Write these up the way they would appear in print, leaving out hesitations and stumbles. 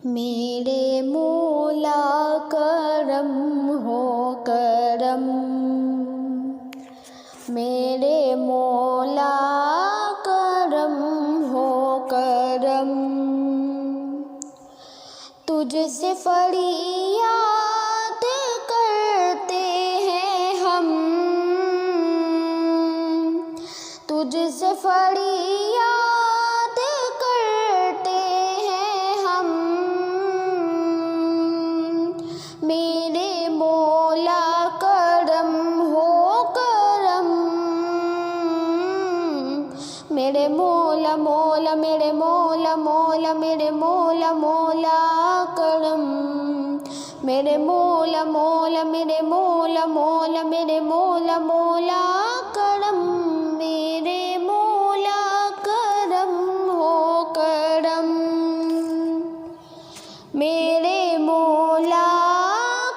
मेरे मौला करम हो करम, मेरे मौला करम हो करम। तुझसे फरियाद करते हैं हम, तुझसे फरियाद करते हैं हम। मेरे मौला करम हो करम, मेरे मौला मौला मेरे मौला मौला मेरे मौला मौला करम, मेरे मौला मौला मेरे मौला मौला मेरे मौला मौला करम। मेरे मौला करम हो करम, मेरे मौला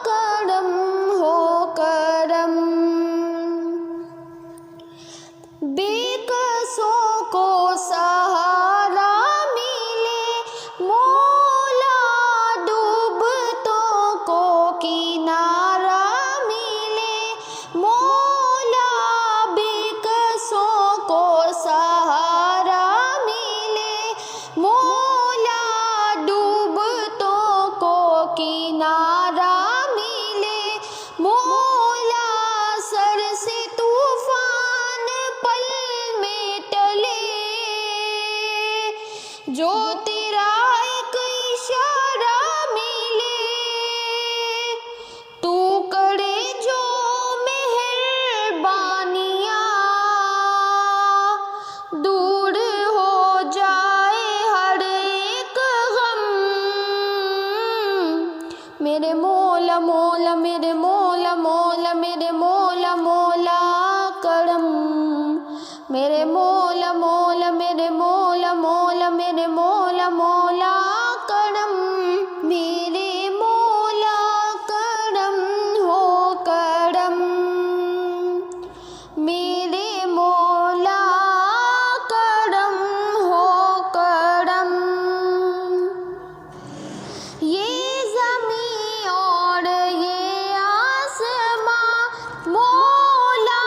करम हो करम। बेकसों को सहारा मिले मौला, डूबतों को किनारा मिले मौला। बेकसों को सहारा मिले मौला, डूबतों को किनारा मिले मौला। सर से तूफान पल में टले, जो तेरा एक इशारा मिले। तू करे जो मेहरबानियाँ, दूर हो जाए हर एक गम। मेरे मौला मौला मेरे मौला मौला मेरे मौला मौला करम, मेरे मौला मौला मेरे मौला मौला मेरे मौला मौला करम। मेरे मौला करम हो करम, मेरे मौला करम हो करम। ये ज़मीं और ये आसमां मौला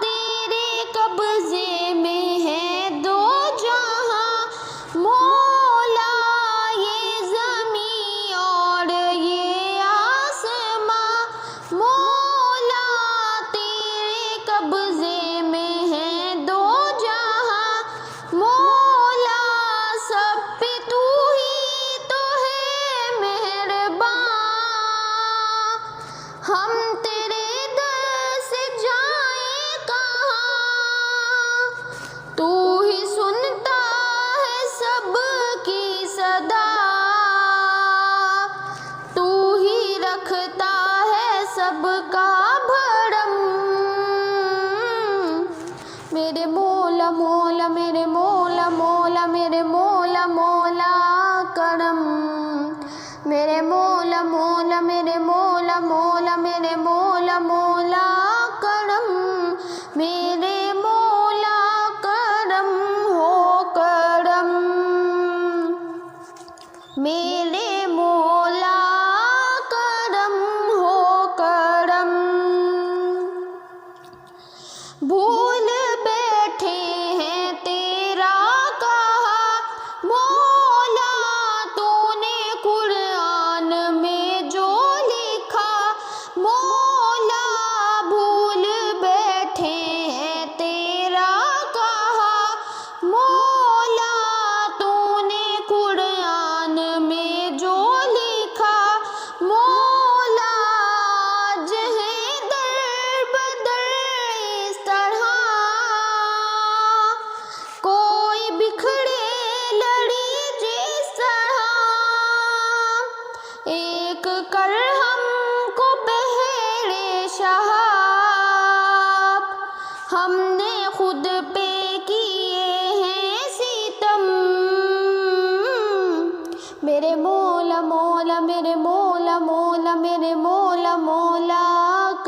तेरे कब्ज़े में है दो जहां मौला। ये ज़मीं और ये आसमां मौला तेरे कब्ज़े में है दो जहां मौला। सब पे तू ही तो है मेहरबान, हम तेरे दर से जाएं कहाँ। तू ही सुनता है सबकी सदा, तू ही रखता है सबका भरम। मेरे मौला मौला मेरे मौला मौला मेरे मौला मौला करम, मेरे मौला मौला मेरे मौला मौला मेरे मौला मौला करम। मेरे मौला करम हो करम, मेरे मौला करम हो करम। भूल बैठे हैं तेरा कहा मौला, तूने कुरान में जो लिखा मौला। भूल बैठे हैं तेरा कहा मौला, तूने कुरान में जो लिखा मौला। आज है दर बदर इस तरह, कोई बिखरे लड़ी जिस तरह। एक कर हमको बहरे शहाब, हमने खुद पे किए हैं सितम। मेरे मौला मौला मेरे मौला मौला मेरे मौला मौला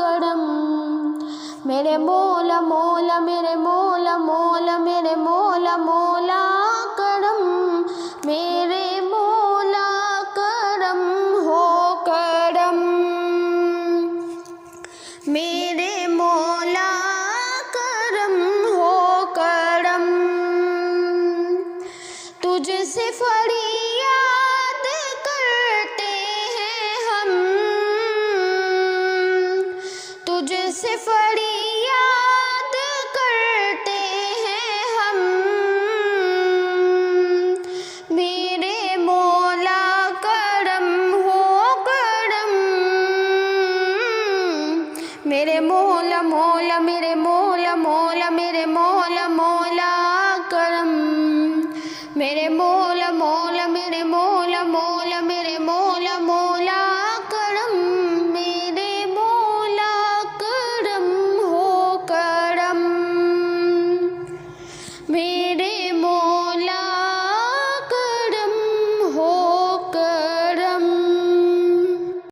करम, मेरे मौला मौला मेरे मौला मौला मेरे मौला मौला